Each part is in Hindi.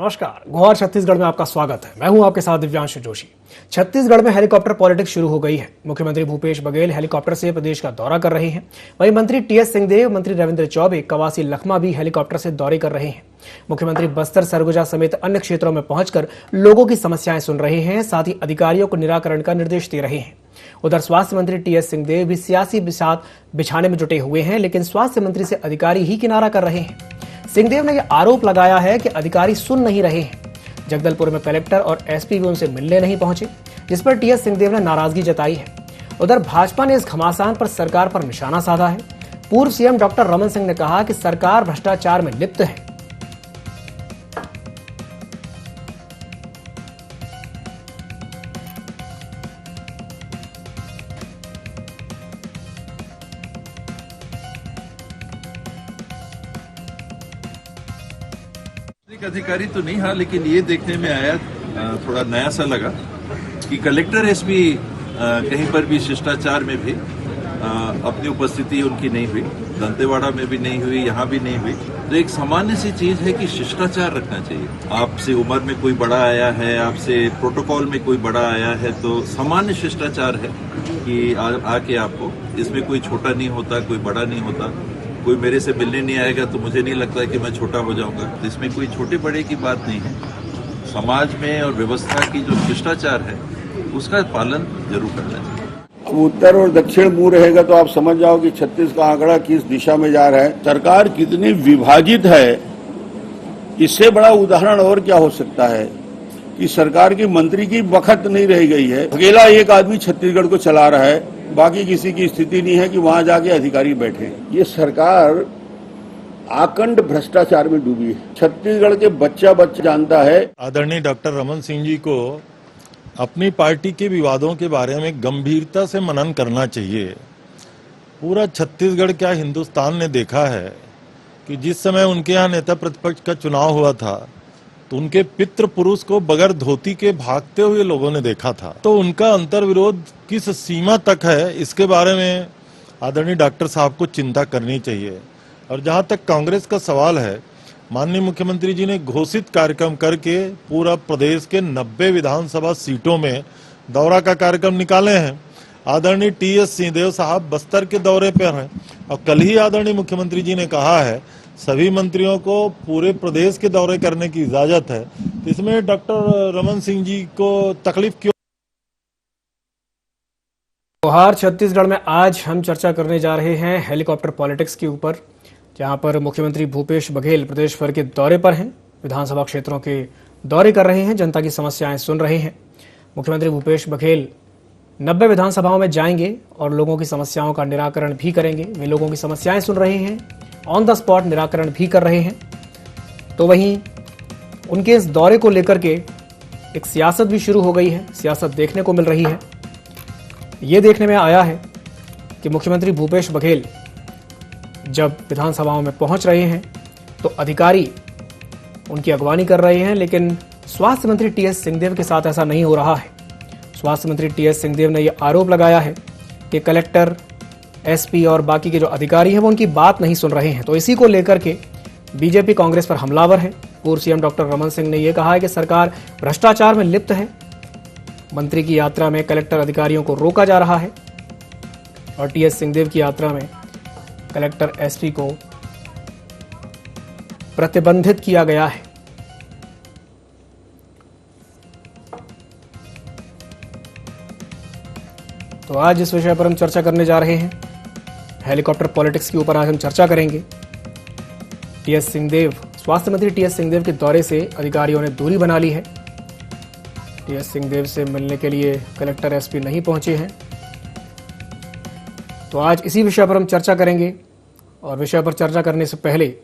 नमस्कार, गौर छत्तीसगढ़ में आपका स्वागत है। मैं हूं आपके साथ दिव्यांश जोशी। छत्तीसगढ़ में हेलीकॉप्टर पॉलिटिक्स शुरू हो गई है। मुख्यमंत्री भूपेश बघेल हेलीकॉप्टर से प्रदेश का दौरा कर रहे हैं। वहीं मंत्री टीएस सिंहदेव, मंत्री रविंद्र चौबे, कवासी लखमा भी हेलीकॉप्टर से दौरे कर रहे हैं। मुख्यमंत्री बस्तर, सरगुजा समेत अन्य क्षेत्रों में पहुंचकर लोगों की समस्याएं सुन रहे हैं, साथ ही अधिकारियों को निराकरण का निर्देश दे रहे हैं। उधर स्वास्थ्य मंत्री टीएस सिंहदेव भी सियासी बिसात बिछाने में जुटे हुए हैं, लेकिन स्वास्थ्य मंत्री से अधिकारी ही किनारा कर रहे हैं। सिंहदेव ने यह आरोप लगाया है कि अधिकारी सुन नहीं रहे हैं। जगदलपुर में कलेक्टर और एसपी भी उनसे मिलने नहीं पहुंचे, जिस पर टीएस सिंहदेव ने नाराजगी जताई है। उधर भाजपा ने इस घमासान पर सरकार पर निशाना साधा है। पूर्व सीएम डॉक्टर रमन सिंह ने कहा कि सरकार भ्रष्टाचार में लिप्त है। अधिकारी तो नहीं, हाँ, लेकिन ये देखने में आया, थोड़ा नया सा लगा कि कलेक्टर एसपी कहीं पर भी शिष्टाचार में भी अपनी उपस्थिति उनकी नहीं हुई। दंतेवाड़ा में भी नहीं हुई, यहाँ भी नहीं हुई। तो एक सामान्य सी चीज है कि शिष्टाचार रखना चाहिए। आपसे उम्र में कोई बड़ा आया है, आपसे प्रोटोकॉल में कोई बड़ा आया है, तो सामान्य शिष्टाचार है कि आके आपको, इसमें कोई छोटा नहीं होता, कोई बड़ा नहीं होता। कोई मेरे से मिलने नहीं आएगा तो मुझे नहीं लगता कि मैं छोटा हो जाऊंगा। तो इसमें कोई छोटे बड़े की बात नहीं है। समाज में और व्यवस्था की जो शिष्टाचार है उसका पालन जरूर करना चाहिए। उत्तर और दक्षिण मुंह रहेगा तो आप समझ जाओ कि छत्तीस का आंकड़ा किस दिशा में जा रहा है। सरकार कितनी विभाजित है, इससे बड़ा उदाहरण और क्या हो सकता है कि सरकार की मंत्री की बखत नहीं रह गई है। अकेला एक आदमी छत्तीसगढ़ को चला रहा है, बाकी किसी की स्थिति नहीं है कि वहां जाके अधिकारी बैठे। ये सरकार आकंड भ्रष्टाचार में डूबी है। छत्तीसगढ़ के बच्चा जानता है। आदरणीय डॉक्टर रमन सिंह जी को अपनी पार्टी के विवादों के बारे में गंभीरता से मनन करना चाहिए। पूरा छत्तीसगढ़ क्या हिंदुस्तान ने देखा है कि जिस समय उनके यहाँ नेता प्रतिपक्ष का चुनाव हुआ था तो उनके पितृ पुरुष को बगैर धोती के भागते हुए लोगों ने देखा था। तो उनका अंतर्विरोध किस सीमा तक है, इसके बारे में आदरणीय डॉक्टर साहब को चिंता करनी चाहिए। और जहां तक कांग्रेस का सवाल है, माननीय मुख्यमंत्री जी ने घोषित कार्यक्रम करके पूरा प्रदेश के 90 विधानसभा सीटों में दौरा का कार्यक्रम निकाले हैं। आदरणीय टीएस सिंहदेव साहब बस्तर के दौरे पर हैं और कल ही आदरणीय मुख्यमंत्री जी ने कहा है सभी मंत्रियों को पूरे प्रदेश के दौरे करने की इजाजत है। तो इसमें डॉक्टर रमन सिंह जी को तकलीफ क्यों? जोहार छत्तीसगढ़ में आज हम चर्चा करने जा रहे हैं हेलीकॉप्टर पॉलिटिक्स के ऊपर, जहां पर मुख्यमंत्री भूपेश बघेल प्रदेश भर के दौरे पर हैं, विधानसभा क्षेत्रों के दौरे कर रहे हैं, जनता की समस्याएं सुन रहे हैं। मुख्यमंत्री भूपेश बघेल 90 विधानसभाओं में जाएंगे और लोगों की समस्याओं का निराकरण भी करेंगे। वे लोगों की समस्याएं सुन रहे हैं, ऑन द स्पॉट निराकरण भी कर रहे हैं। तो वहीं उनके इस दौरे को लेकर के एक सियासत भी शुरू हो गई है, सियासत देखने को मिल रही है। ये देखने में आया है कि मुख्यमंत्री भूपेश बघेल जब विधानसभाओं में पहुंच रहे हैं तो अधिकारी उनकी अगवानी कर रहे हैं, लेकिन स्वास्थ्य मंत्री टीएस सिंहदेव के साथ ऐसा नहीं हो रहा है। स्वास्थ्य मंत्री टीएस सिंहदेव ने यह आरोप लगाया है कि कलेक्टर, एसपी और बाकी के जो अधिकारी हैं वो उनकी बात नहीं सुन रहे हैं। तो इसी को लेकर के बीजेपी कांग्रेस पर हमलावर है। पूर्व सीएम डॉक्टर रमन सिंह ने यह कहा है कि सरकार भ्रष्टाचार में लिप्त है। मंत्री की यात्रा में कलेक्टर अधिकारियों को रोका जा रहा है और टीएस सिंहदेव की यात्रा में कलेक्टर, एसपी को प्रतिबंधित किया गया है। तो आज इस विषय पर हम चर्चा करने जा रहे हैं। हेलीकॉप्टर पॉलिटिक्स के ऊपर आज हम चर्चा करेंगे। टीएस सिंहदेव, स्वास्थ्य मंत्री टीएस सिंहदेव के दौरे से अधिकारियों ने दूरी बना ली है। टीएस सिंहदेव से मिलने के लिए कलेक्टर, एसपी नहीं पहुंचे हैं। तो आज इसी विषय पर हम चर्चा करेंगे। और विषय पर चर्चा करने से पहले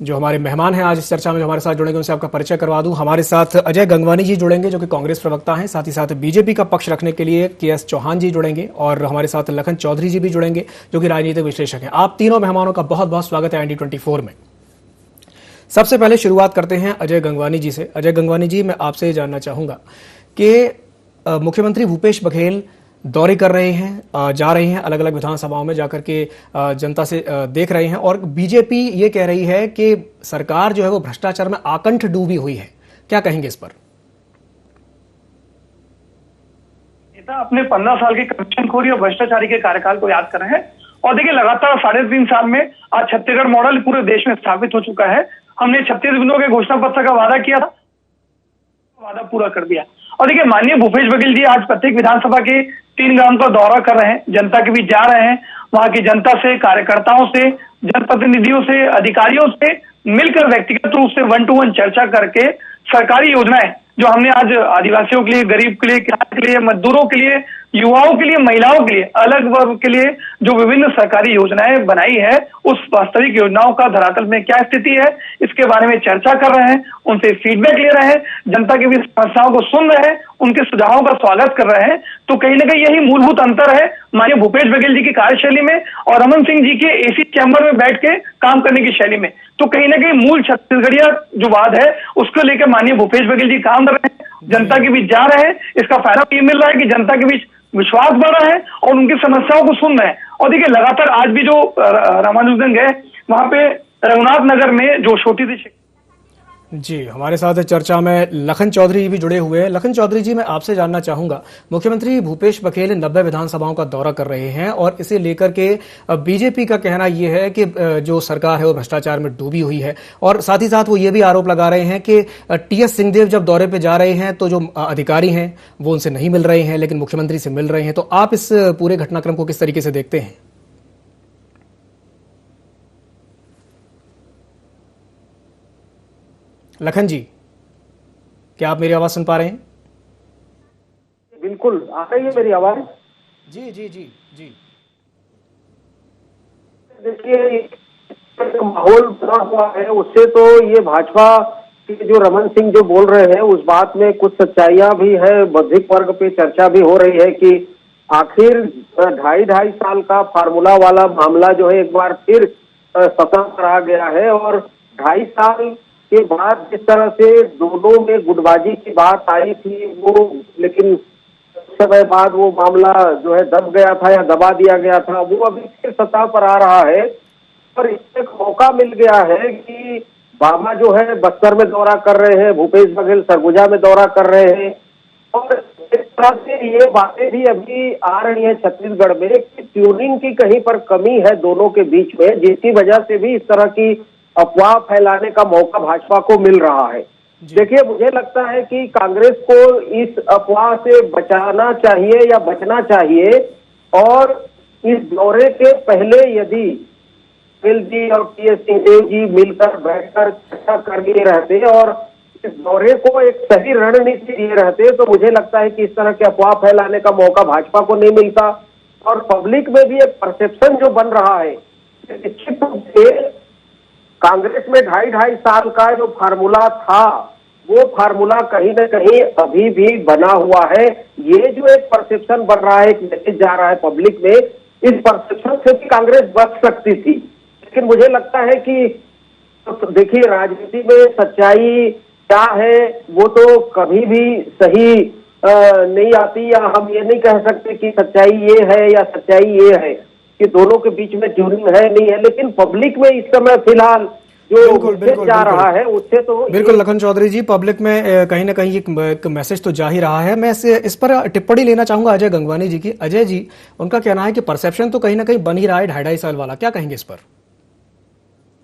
जो हमारे मेहमान हैं आज इस चर्चा में जो हमारे साथ जुड़ेंगे उनसे आपका परिचय करवा दूं। हमारे साथ अजय गंगवानी जी जुड़ेंगे जो कि कांग्रेस प्रवक्ता हैं, साथ ही साथ बीजेपी का पक्ष रखने के लिए केएस चौहान जी जुड़ेंगे और हमारे साथ लखन चौधरी जी भी जुड़ेंगे जो कि राजनीतिक विश्लेषक हैं। आप तीनों मेहमानों का बहुत बहुत स्वागत है ND24 में। सबसे पहले शुरुआत करते हैं अजय गंगवानी जी से। अजय गंगवानी जी, मैं आपसे ये जानना चाहूंगा कि मुख्यमंत्री भूपेश बघेल दौरे कर रहे हैं, जा रहे हैं अलग अलग विधानसभाओं में जाकर के जनता से देख रहे हैं, और बीजेपी ये कह रही है कि सरकार जो है वो भ्रष्टाचार में आकंठ डूबी हुई है। क्या कहेंगे इस पर? नेता अपने 15 साल के करप्शनखोरी और भ्रष्टाचारी के कार्यकाल को याद कर रहे हैं। और देखिए, लगातार 3.5 साल में आज छत्तीसगढ़ मॉडल पूरे देश में स्थापित हो चुका है। हमने 36 बिंदुओं के घोषणा पत्र का वादा किया था, वादा पूरा कर दिया। और देखिए, माननीय भूपेश बघेल जी आज प्रत्येक विधानसभा के 3 ग्राम का दौरा कर रहे हैं, जनता के बीच जा रहे हैं, वहां की जनता से, कार्यकर्ताओं से, जनप्रतिनिधियों से, अधिकारियों से मिलकर व्यक्तिगत रूप से 1 to 1 चर्चा करके सरकारी योजनाएं जो हमने आज आदिवासियों के लिए, गरीब के लिए, किसान के लिए, मजदूरों के लिए, युवाओं के लिए, महिलाओं के लिए, अलग वर्ग के लिए जो विभिन्न सरकारी योजनाएं बनाई है, उस वास्तविक योजनाओं का धरातल में क्या स्थिति है, इसके बारे में चर्चा कर रहे हैं, उनसे फीडबैक ले रहे हैं, जनता की भी समस्याओं को सुन रहे हैं, उनके सुझावों का स्वागत कर रहे हैं। तो कहीं ना कहीं यही मूलभूत अंतर है माननीय भूपेश बघेल जी की कार्यशैली में और रमन सिंह जी के एसी चैम्बर में बैठ के काम करने की शैली में। तो कहीं ना कहीं मूल छत्तीसगढ़िया जो वाद है उसको लेकर माननीय भूपेश बघेल जी काम कर रहे हैं, जनता के बीच जा रहे हैं। इसका फायदा ये मिल रहा है कि जनता के बीच विश्वास बढ़ रहा है और उनकी समस्याओं को सुन रहे हैं। और देखिए, लगातार आज भी जो रामानुजन गए वहां पे रघुनाथ नगर में जो छोटी सी जी, हमारे साथ चर्चा में लखन चौधरी भी जुड़े हुए हैं। लखन चौधरी जी, मैं आपसे जानना चाहूंगा, मुख्यमंत्री भूपेश बघेल 90 विधानसभाओं का दौरा कर रहे हैं और इसे लेकर के बीजेपी का कहना यह है कि जो सरकार है वो भ्रष्टाचार में डूबी हुई है, और साथ ही साथ वो ये भी आरोप लगा रहे हैं कि टीएस सिंहदेव जब दौरे पे जा रहे हैं तो जो अधिकारी हैं वो उनसे नहीं मिल रहे हैं लेकिन मुख्यमंत्री से मिल रहे हैं। तो आप इस पूरे घटनाक्रम को किस तरीके से देखते हैं? लखन जी, क्या आप मेरी आवाज सुन पा रहे हैं? बिल्कुल आ रही है मेरी आवाज। जी जी जी जी। देखिए, माहौल बना हुआ है, उससे तो ये भाजपा के जो रमन सिंह जो बोल रहे हैं उस बात में कुछ सच्चाइयां भी है। बौद्धिक वर्ग पे चर्चा भी हो रही है कि आखिर 2.5 साल का फार्मूला वाला मामला जो है एक बार फिर सतह पर आ गया है। और 2.5 साल के बाद जिस तरह से दोनों में गुटबाजी की बात आई थी वो, लेकिन समय बाद वो मामला जो है दब गया था या दबा दिया गया था, वो अभी फिर सतह पर आ रहा है। और इससे एक मौका मिल गया है कि बाबा जो है बस्तर में दौरा कर रहे हैं, भूपेश बघेल सरगुजा में दौरा कर रहे हैं, और इस तरह से ये बातें भी अभी आ रही है छत्तीसगढ़ में कि ट्यूनिंग की कहीं पर कमी है दोनों के बीच में, जिसकी वजह से भी इस तरह की अफवाह फैलाने का मौका भाजपा को मिल रहा है। देखिए, मुझे लगता है कि कांग्रेस को इस अफवाह से बचाना चाहिए या बचना चाहिए, और इस दौरे के पहले यदि बघेल जी और टीएस सिंहदेव जी मिलकर बैठकर चर्चा कर लिए रहते और इस दौरे को एक सही रणनीति दिए रहते तो मुझे लगता है कि इस तरह के अफवाह फैलाने का मौका भाजपा को नहीं मिलता। और पब्लिक में भी एक परसेप्शन जो बन रहा है, निश्चित रूप से कांग्रेस में 2.5 साल का जो फार्मूला था वो फार्मूला कहीं ना कहीं अभी भी बना हुआ है। ये जो एक परसेप्शन बन रहा है, एक मैसेज जा रहा है पब्लिक में, इस परसेप्शन से भी कांग्रेस बच सकती थी। लेकिन मुझे लगता है कि तो देखिए, राजनीति में सच्चाई क्या है वो तो कभी भी सही नहीं आती, या हम ये नहीं कह सकते कि सच्चाई ये है या सच्चाई ये है, कि दोनों के बीच में ट्यूनिंग है नहीं है। लेकिन पब्लिक में इस समय फिलहाल जो जा रहा है उससे तो बिल्कुल लखन चौधरी जी, पब्लिक में कहीं ना कहीं एक मैसेज तो जा ही रहा है। मैं इस पर टिप्पणी लेना चाहूंगा अजय गंगवानी जी की। अजय जी, उनका कहना है कि परसेप्शन तो कहीं ना कहीं बन ही रहा है 2.5 साल वाला, क्या कहेंगे इस पर?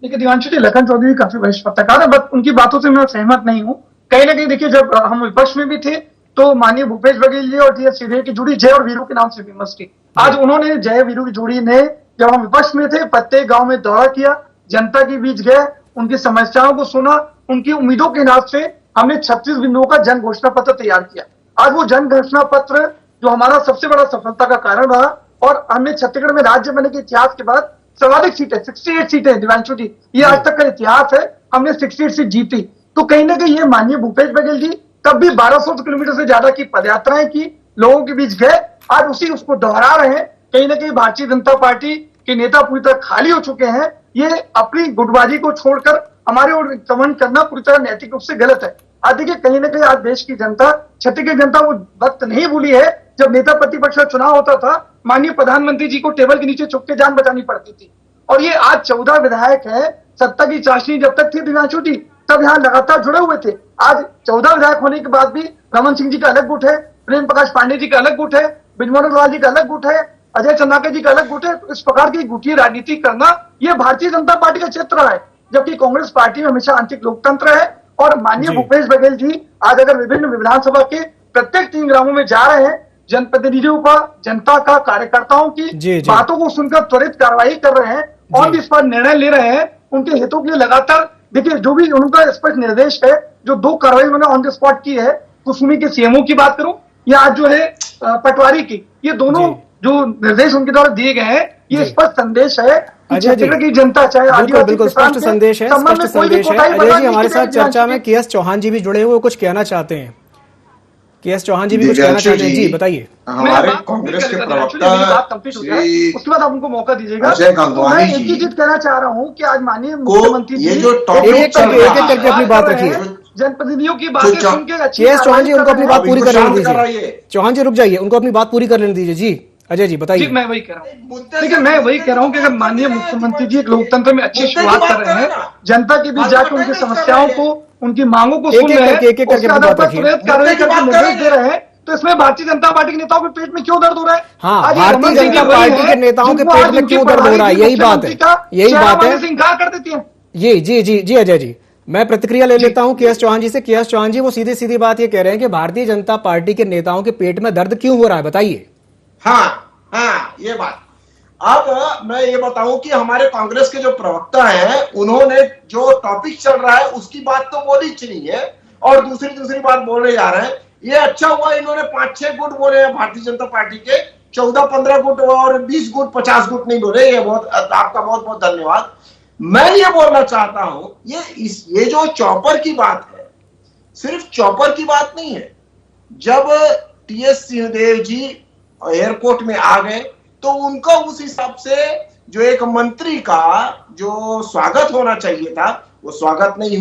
देखिए दिवांशु जी, लखन चौधरी काफी वरिष्ठ पत्रकार है, बट उनकी बातों से मैं सहमत नहीं हूँ। कहीं ना कहीं देखिए, जब हम विपक्ष में भी थे तो माननीय भूपेश बघेल जी और टीएस सिंहदेव की जोड़ी जय और वीरू के नाम से फेमस थी। आज उन्होंने, जय वीरू की जोड़ी ने, जब हम विपक्ष में थे, प्रत्येक गांव में दौरा किया, जनता के बीच गए, उनकी समस्याओं को सुना, उनकी उम्मीदों के हिसाब से हमने 36 बिंदुओं का जन घोषणा पत्र तैयार किया। आज वो जन घोषणा पत्र जो हमारा सबसे बड़ा सफलता का कारण रहा, और हमने छत्तीसगढ़ में राज्य बनने के इतिहास के बाद सर्वाधिक सीटें, 68 सीटें दिवांशु जी, ये आज तक का इतिहास है, हमने 68 सीट जीती। तो कहीं ना कहीं ये माननीय भूपेश बघेल जी तब भी 1200 किलोमीटर से ज्यादा की पदयात्राएं की, लोगों के बीच गए, आज उसको दोहरा रहे हैं। कहीं ना कहीं भारतीय जनता पार्टी के नेता पूरी तरह खाली हो चुके हैं। ये अपनी गुटबाजी को छोड़कर हमारे ओर कमेंट करना पूरी तरह नैतिक रूप से गलत है। आज देखिए, कहीं ना कहीं आज देश की जनता, छत्तीसगढ़ की जनता वो वक्त नहीं भूली है जब नेता प्रतिपक्ष का चुनाव होता था, माननीय प्रधानमंत्री जी को टेबल के नीचे छुप के जान बचानी पड़ती थी। और ये आज 14 विधायक है, सत्ता की चाशनी जब तक थी दिव्यांशु जी, तब यहाँ लगातार जुड़े हुए थे। आज 14 विधायक होने के बाद भी रमन सिंह जी का अलग गुट है, प्रेम प्रकाश पांडे जी का अलग गुट है, बृजमोहन लाल जी का अलग गुट है, अजय चंद्राकर जी का अलग गुट है। इस प्रकार की गुटिया राजनीति करना ये भारतीय जनता पार्टी का चित्र है, जबकि कांग्रेस पार्टी में हमेशा आंतरिक लोकतंत्र है। और माननीय भूपेश बघेल जी आज अगर विभिन्न विधानसभा के प्रत्येक 3 ग्रामों में जा रहे हैं, जनप्रतिनिधियों का, जनता का, कार्यकर्ताओं की बातों को सुनकर त्वरित कार्रवाई कर रहे हैं और इस पर निर्णय ले रहे हैं, उनके हितों के लिए लगातार देखिए जो भी उनका स्पष्ट निर्देश है, जो 2 कार्रवाई उन्होंने ऑन द स्पॉट की है, कुसुमी के सीएमओ की बात करूं या आज जो है पटवारी की, ये दोनों जो निर्देश उनके द्वारा दिए गए हैं, ये स्पष्ट संदेश है कि छत्तीसगढ़ की जनता चाहे आदिवासी बिल्कुल स्पष्ट संदेश है, स्पष्ट संदेश है। अजय जी हमारे साथ चर्चा में के एस चौहान जी भी जुड़े हुए, वो कुछ कहना चाहते हैं। के एस चौहान जी भी कुछ कहना चाहते हैं, जी बताइए। हमारे कांग्रेस के प्रवक्ता उसके बाद आप उनको मौका दीजिएगा। अजय गंगवानी मैं एक ही चीज कहना चाह रहा हूँ कि आज माननीय मुख्यमंत्री जी ये जो टॉपिक करके अपनी बात रखिए, जनप्रतिनिधियों की बातें सुन के अच्छी के एस चौहान जी उनको अपनी बात पूरी कर लेने दीजिए। चौहान जी रुक जाइए, उनको अपनी बात पूरी कर लेने दीजिए। जी अजय जी बताइए। मैं वही कह रहा हूँ, देखिए मैं वही कह रहा हूँ कि अगर माननीय मुख्यमंत्री जी एक लोकतंत्र में अच्छी शुरुआत कर रहे हैं, जनता के बीच जाकर उनकी समस्याओं को, उनकी मांगों को सुन रहे हैं, उसके आधार पर तुरंत कार्रवाई करके निर्देश दे रहे हैं, तो इसमें भारतीय जनता पार्टी के नेताओं के पेट में क्यों दर्द हो रहा है? हाँ, भारतीय जनता पार्टी के नेताओं के पेट में क्यों दर्द हो रहा है? यही बात है, यही बात है। इंकार कर देती है। जी अजय जी, मैं प्रतिक्रिया ले लेता हूं के एस चौहान जी से। के एस चौहान जी वो सीधी सीधी बात ये कह रहे हैं कि भारतीय जनता पार्टी के नेताओं के पेट में दर्द क्यों हो रहा है, बताइए। हाँ, ये बात। अब मैं ये बताऊं कि हमारे कांग्रेस के जो प्रवक्ता हैं, उन्होंने जो टॉपिक चल रहा है उसकी बात तो बोली नहीं है और दूसरी बात बोलने जा रहे हैं। ये अच्छा हुआ इन्होंने 5-6 गुट बोले हैं भारतीय जनता पार्टी के, 14-15 गुट और 20 गुट 50 गुट नहीं बोले। ये बहुत आपका बहुत बहुत धन्यवाद। मैं ये बोलना चाहता हूं, ये जो चॉपर की बात है, सिर्फ चॉपर की बात नहीं है। जब टीएस सिंहदेव जी एयरपोर्ट में आ गए तो उनका उस हिसाब से जो एक मंत्री का जो स्वागत होना चाहिए था, वो स्वागत नहीं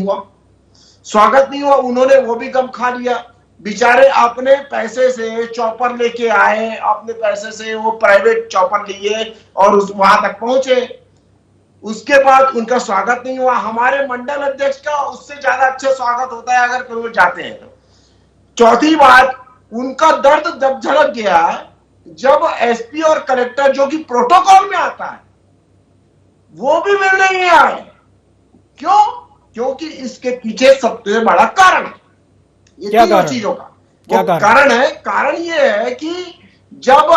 हुआ। उन्होंने वो भी गम खा लिया। बेचारे अपने पैसे से चॉपर लेके आए, अपने पैसे से वो प्राइवेट चॉपर लिए और वहां तक पहुंचे। उसके बाद उनका स्वागत नहीं हुआ। हमारे मंडल अध्यक्ष का उससे ज्यादा अच्छा स्वागत होता है अगर कहीं जाते हैं तो। चौथी बात, उनका दर्द जब झलक गया जब एसपी और कलेक्टर जो कि प्रोटोकॉल में आता है वो भी मिलने नहीं आए। क्यों? क्योंकि इसके पीछे सबसे बड़ा कारण है ये तीनों चीजों का। कारण ये है कि जब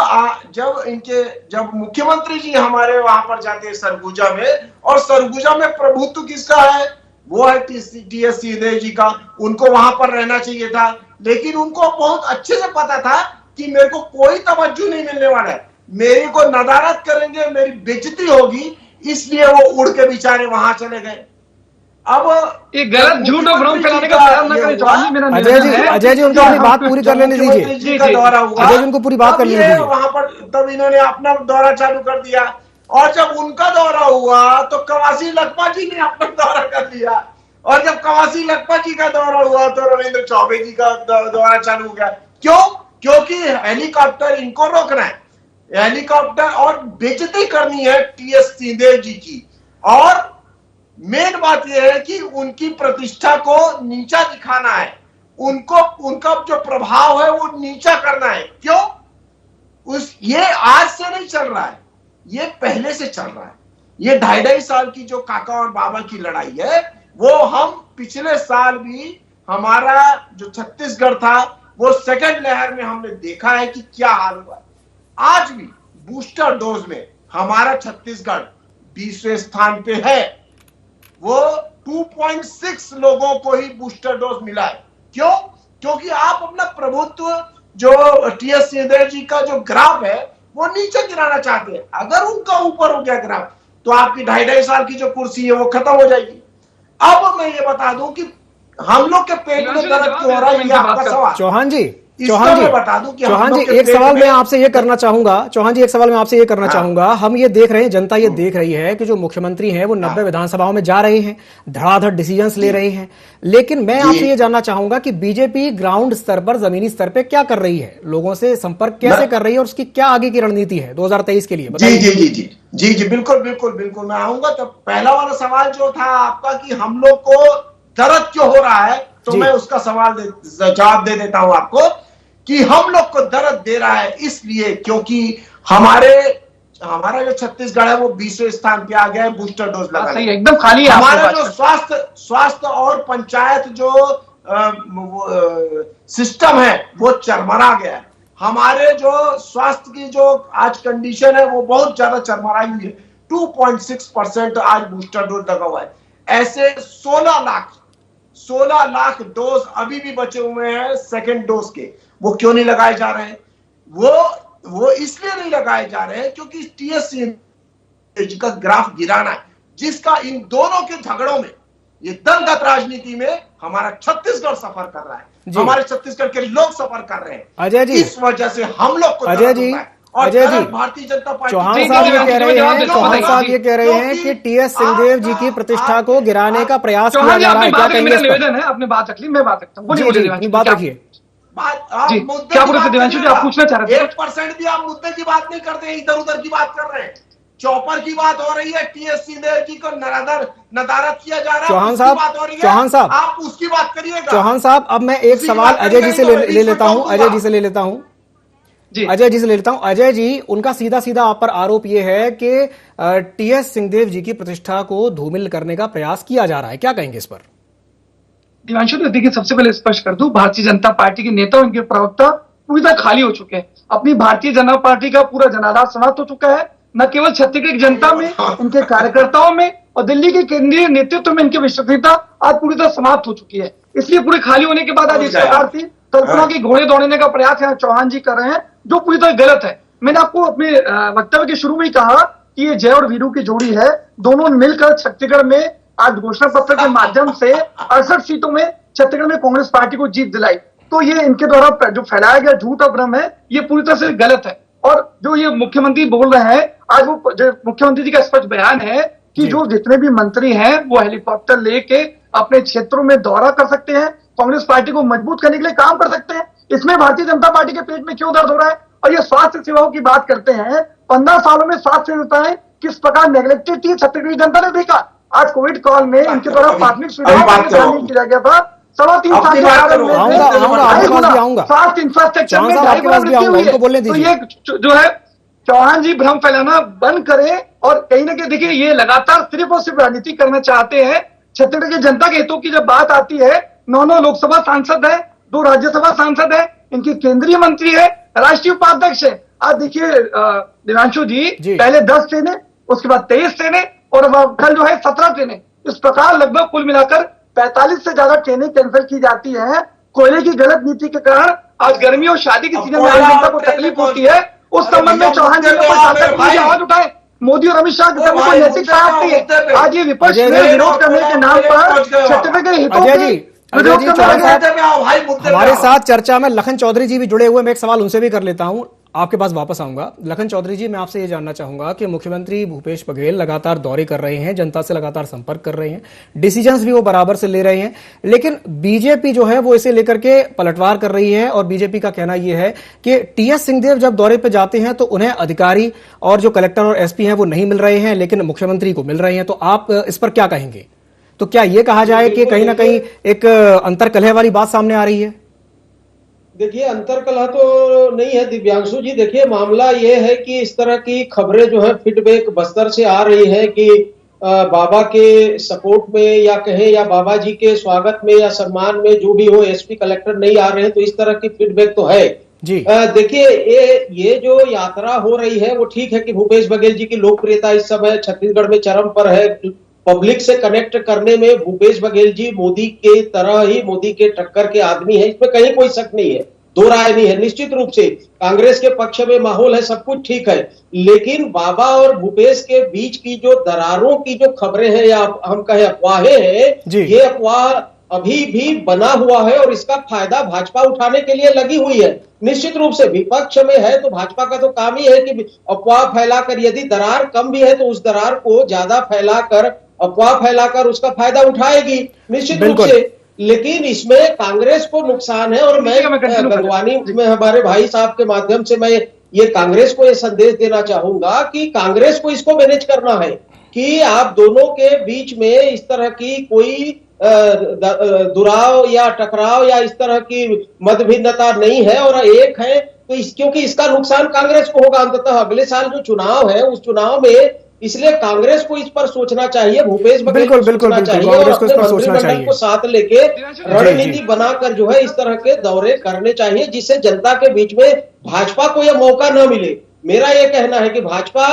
मुख्यमंत्री जी हमारे वहां पर जाते हैं सरगुजा में, और सरगुजा में प्रभुत्व किसका है? वो है टीएस सिंहदेव जी का। उनको वहां पर रहना चाहिए था, लेकिन उनको बहुत अच्छे से पता था कि मेरे को कोई तवज्जो नहीं मिलने वाला है, मेरे को नदारत करेंगे, मेरी बेइज्जती होगी, इसलिए वो उड़ के बेचारे वहां चले गए। अब एक गलत झूठ और भ्रम फैलाने का प्रयास न करें। अजय जी उनको अपनी बात पूरी कर लेने दीजिए। अजय जी उनको पूरी बात कर लेने दीजिए। वहां पर तब इन्होंने अपना दौरा चालू कर दिया, और जब उनका दौरा हुआ तो कवासी लखपा जी ने अपना दौरा कर दिया, और जब कवासी लखपा जी का दौरा हुआ तो रविंद्र चौबे जी का दौरा चालू हो गया। क्यों? क्योंकि हेलीकॉप्टर इनको रोकना है, हेलीकॉप्टर और बेइज्जती करनी है टीएस सिंहदेव जी की, और मेन बात यह है कि उनकी प्रतिष्ठा को नीचा दिखाना है, उनका जो प्रभाव है वो नीचा करना है। क्यों? ये आज से नहीं चल रहा है, ये पहले से चल रहा है। ये 2.5 साल की जो काका और बाबा की लड़ाई है, वो हम पिछले साल भी हमारा जो छत्तीसगढ़ था वो सेकंड लहर में हमने देखा है कि क्या हाल हुआ। आज भी बूस्टर डोज में हमारा छत्तीसगढ़ 20वें स्थान पे है। वो 2.6 लोगों को ही बूस्टर डोज मिला है। क्यों? क्योंकि आप अपना प्रभुत्व जो टीएस सिंहदेव जी का जो ग्राफ है वो नीचे गिराना चाहते हैं। अगर उनका ऊपर हो गया ग्राफ तो आपकी 2.5 साल की जो कुर्सी है वो खत्म हो जाएगी। अब मैं ये बता दूं कि हम लोग के पेट में दर्द क्यों हो रहा है, ये आपका सवाल। चौहान जी चौहान जी, बता दूं कि चौहान जी एक सवाल मैं आपसे ये करना चाहूंगा, चौहान जी एक सवाल मैं आपसे ये करना चाहूंगा, हम ये देख रहे हैं, जनता ये देख रही है कि जो मुख्यमंत्री हैं वो 90 विधानसभाओं में जा रहे हैं, धड़ाधड़ डिसीजंस ले रहे हैं, लेकिन मैं आपसे ये जानना चाहूंगा कि बीजेपी ग्राउंड स्तर पर, जमीनी स्तर पर क्या कर रही है, लोगों से संपर्क कैसे कर रही है और उसकी क्या आगे की रणनीति है 2023 के लिए? जी, बिल्कुल मैं आऊंगा। तो पहला वाला सवाल जो था आपका कि हम लोग को दर्द क्यों हो रहा है, तो मैं उसका जवाब दे देता हूं आपको कि हम लोग को दर्द दे रहा है इसलिए क्योंकि हमारा जो छत्तीसगढ़ है वो 20वें स्थान पे आ गया है बूस्टर डोज लगा, एकदम खाली है। हमारा जो स्वास्थ्य और पंचायत जो सिस्टम है वो चरमरा गया है। हमारे जो स्वास्थ्य की जो आज कंडीशन है वो बहुत ज्यादा चरमराई हुई है। 2.6% आज बूस्टर डोज लगा हुआ है। ऐसे 16 लाख डोज अभी भी बचे हुए हैं सेकेंड डोज के, वो क्यों नहीं लगाए जा रहे हैं? वो इसलिए नहीं लगाए जा रहे हैं क्योंकि टीएस का ग्राफ गिराना है, जिसका इन दोनों के झगड़ों में, ये दलगत राजनीति में हमारा छत्तीसगढ़ सफर कर रहा है, हमारे छत्तीसगढ़ के लोग सफर कर रहे हैं। अजय जी, इस वजह से हम लोग को अजय जी, भारतीय जनता पार्टी चौहान साहब ये कह रहे हैं कि टीएस सिंहदेव जी की प्रतिष्ठा को गिराने का प्रयास किया जा रहा है, क्या कहेंगे? निवेदन है, आपने बात रख ली, मैं बात रखता हूँ। बात रखिए। क्या बोल रहे थे दिवांशु जी, आप पूछना चाह रहे थे? 1% भी आप मुद्दे की बात नहीं करते, इधर उधर की बात कर रहे हैं। चौपर की बात हो रही है, टीएस सिंहदेव जी को नदारत किया जा रहा है, चौहान साहब आप उसकी बात करिएगा। चौहान साहब, अब मैं एक सवाल अजय जी से ले लेता हूं, अजय जी, उनका सीधा सीधा आप पर आरोप यह है कि टीएस सिंहदेव जी की प्रतिष्ठा को धूमिल करने का प्रयास किया जा रहा है, क्या कहेंगे इस पर? दिवांशु, तो देखिए, सबसे पहले स्पष्ट कर दूं, भारतीय जनता पार्टी के नेता, उनके प्रवक्ता पूरी तरह खाली हो चुके हैं। अपनी भारतीय जनता पार्टी का पूरा जनाधार समाप्त हो चुका है, न केवल छत्तीसगढ़ की जनता में, इनके कार्यकर्ताओं में और दिल्ली के केंद्रीय नेतृत्व में इनकी विश्वसनीयता आज पूरी तरह समाप्त हो चुकी है। इसलिए पूरे खाली होने के बाद आज इस प्रकार की कल्पना की घोड़े दौड़ने का प्रयास यहाँ चौहान जी कर रहे हैं, जो पूरी तरह गलत है। मैंने आपको अपने वक्तव्य के शुरू में ही कहा कि ये जय और वीरू की जोड़ी है, दोनों मिलकर छत्तीसगढ़ में आज घोषणा पत्र के माध्यम से 68 सीटों में छत्तीसगढ़ में कांग्रेस पार्टी को जीत दिलाई। तो ये इनके द्वारा जो फैलाया गया झूठ और भ्रम है, ये पूरी तरह से गलत है। और जो ये मुख्यमंत्री बोल रहे हैं, आज वो जो मुख्यमंत्री जी का स्पष्ट बयान है कि जो जितने भी मंत्री हैं वो हेलीकॉप्टर लेके अपने क्षेत्रों में दौरा कर सकते हैं, कांग्रेस पार्टी को मजबूत करने के लिए काम कर सकते हैं। इसमें भारतीय जनता पार्टी के पेट में क्यों दर्द हो रहा है? और ये स्वास्थ्य सेवाओं की बात करते हैं, 15 सालों में स्वास्थ्य सेवाएं किस प्रकार नेग्लेक्टेड थी छत्तीसगढ़ की जनता ने देखा। आज कोविड काल में इनके द्वारा प्राथमिक सुविधाओं का शामिल किया गया था, 3.25 साल के स्वास्थ्य इंफ्रास्ट्रक्चर में 2.5 वृद्धि हुई है। तो ये जो है चौहान जी भ्रम फैलाना बंद करें और कहीं ना कहीं देखिए, ये लगातार सिर्फ और सिर्फ राजनीति करना चाहते हैं। छत्तीसगढ़ की जनता के हितों की जब बात आती है, 9 लोकसभा सांसद है, 2 राज्यसभा सांसद है, इनकी केंद्रीय मंत्री है, राष्ट्रीय उपाध्यक्ष है। आज देखिए दिवांशु जी, पहले 10 ट्रेनें, उसके बाद 23 ट्रेनें और कल जो है 17 ट्रेनें, इस प्रकार लगभग कुल मिलाकर 45 से ज्यादा ट्रेनें कैंसिल की जाती है। कोयले की गलत नीति के कारण आज गर्मी और शादी के सीजन में आम जनता को तकलीफ होती है। उस संबंध में चौहान जी ने आवाज उठाए, मोदी और अमित शाह के समय कोई नैतिक साहस नहीं है। आज ये विपक्ष में विरोध करने के नाम पर छत्तीसगढ़ के हितों हमारे साथ चर्चा में लखन चौधरी जी भी जुड़े हुए, मैं एक सवाल उनसे भी कर लेता हूं, आपके पास वापस आऊंगा। लखन चौधरी जी, मैं आपसे ये जानना चाहूंगा कि मुख्यमंत्री भूपेश बघेल लगातार दौरे कर रहे हैं, जनता से लगातार संपर्क कर रहे हैं, डिसीजंस भी वो बराबर से ले रहे हैं, लेकिन बीजेपी जो है वो इसे लेकर के पलटवार कर रही है और बीजेपी का कहना यह है कि टीएस सिंहदेव जब दौरे पर जाते हैं तो उन्हें अधिकारी और जो कलेक्टर और एसपी हैं वो नहीं मिल रहे हैं, लेकिन मुख्यमंत्री को मिल रहे हैं। तो आप इस पर क्या कहेंगे? तो क्या यह कहा जाए कि कहीं ना कहीं एक अंतरकलह वाली बात सामने आ रही है? देखिए, अंतरकलह तो नहीं है दिव्यांशु जी। देखिए, मामला ये है कि इस तरह की खबरें जो है फीडबैक बस्तर से आ रही है कि बाबा के सपोर्ट में या कहें या बाबा जी के स्वागत में या सम्मान में जो भी हो एसपी कलेक्टर नहीं आ रहे हैं, तो इस तरह की फीडबैक तो है जी। देखिए, ये जो यात्रा हो रही है वो ठीक है कि भूपेश बघेल जी की लोकप्रियता इस समय छत्तीसगढ़ में चरम पर है। पब्लिक से कनेक्ट करने में भूपेश बघेल जी मोदी के तरह ही, मोदी के टक्कर के आदमी है, इसमें कहीं कोई शक नहीं है, दो राय नहीं है। निश्चित रूप से कांग्रेस के पक्ष में माहौल है, सब कुछ ठीक है, लेकिन बाबा और भूपेश के बीच की जो दरारों की जो खबरें हैं या हम कहें अफवाहें हैं, ये अफवाह अभी भी बना हुआ है और इसका फायदा भाजपा उठाने के लिए लगी हुई है। निश्चित रूप से विपक्ष में है तो भाजपा का तो काम ही है कि अफवाह फैलाकर, यदि दरार कम भी है तो उस दरार को ज्यादा फैलाकर, अफवाह फैलाकर उसका फायदा उठाएगी निश्चित रूप से। लेकिन इसमें कांग्रेस को नुकसान है और मैं गंगवानी में हमारे भाई साहब के माध्यम से मैं ये कांग्रेस को ये संदेश देना चाहूंगा कि कांग्रेस को इसको मैनेज करना है कि आप दोनों के बीच में इस तरह की कोई दुराव या टकराव या इस तरह की मतभिन्नता नहीं है और एक है तो क्योंकि इसका नुकसान कांग्रेस को होगा अंततः अगले साल जो चुनाव है उस चुनाव में। इसलिए कांग्रेस को इस पर सोचना चाहिए, भूपेश बघेल को सोचना चाहिए और अपने मंत्रिमंडल को साथ लेके रणनीति बनाकर जो है इस तरह के दौरे करने चाहिए जिससे जनता के बीच में भाजपा को यह मौका न मिले। मेरा यह कहना है कि भाजपा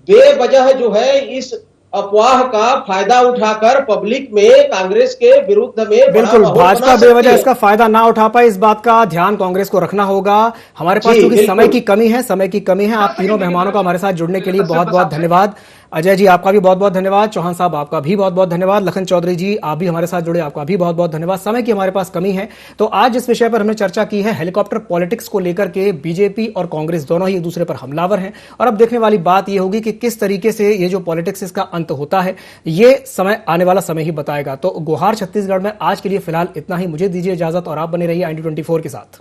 बेवजह जो है इस अफवाह का फायदा उठाकर पब्लिक में कांग्रेस के विरुद्ध में बिल्कुल भाजपा बेवजह इसका फायदा ना उठा पाए, इस बात का ध्यान कांग्रेस को रखना होगा। हमारे पास क्योंकि समय की कमी है। आप तीनों मेहमानों का हमारे साथ जुड़ने के लिए बहुत बहुत धन्यवाद। अजय जी आपका भी बहुत बहुत धन्यवाद, चौहान साहब आपका भी बहुत बहुत धन्यवाद, लखन चौधरी जी आप भी हमारे साथ जुड़े, आपका भी बहुत बहुत धन्यवाद। समय की हमारे पास कमी है तो आज जिस विषय पर हमने चर्चा की है हेलीकॉप्टर पॉलिटिक्स को लेकर के बीजेपी और कांग्रेस दोनों ही एक दूसरे पर हमलावर हैं और अब देखने वाली बात यह होगी कि किस तरीके से ये जो पॉलिटिक्स इसका अंत होता है ये समय आने वाला समय ही बताएगा। तो गुहार छत्तीसगढ़ में आज के लिए फिलहाल इतना ही, मुझे दीजिए इजाजत और आप बने रहिए IND24 के साथ।